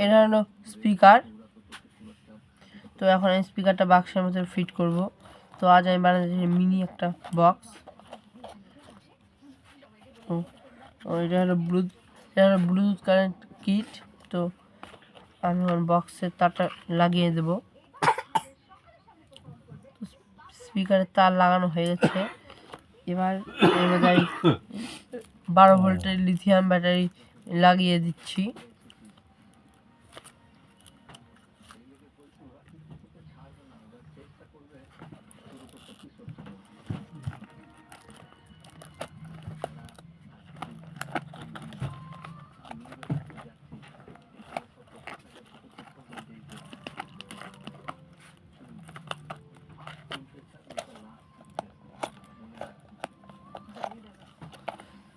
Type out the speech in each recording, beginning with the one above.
এটা হলো স্পিকার। তো এখন এই স্পিকারটা বাক্সের মধ্যে ফিট করব। তো আজ আমি বানাচ্ছি মিনি একটা বক্স। এটা হলো ব্লুটুথ কানেক্ট কিট। তো আমি এখন বক্সের তারটা লাগিয়ে দেব। স্পিকারের তার লাগানো হয়ে গেছে। এবার এর মধ্যে আমি 12 ভোল্টের লিথিয়াম ব্যাটারি লাগিয়ে দিচ্ছি।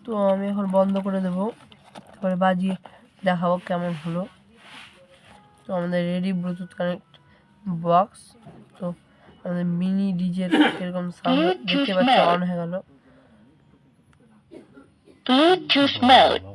তো আমি এখন বন্ধ করে দেবো, তারপরে বাজিয়ে দেখাবো কেমন হলো। তো আমাদের রেডি ব্লুটুথ কানেক্ট বক্স। তো আমাদের মিনি ডিজের এরকম সাউন্ড দেখতে পাচ্ছি অন হয়ে গেল। Bluetooth mode.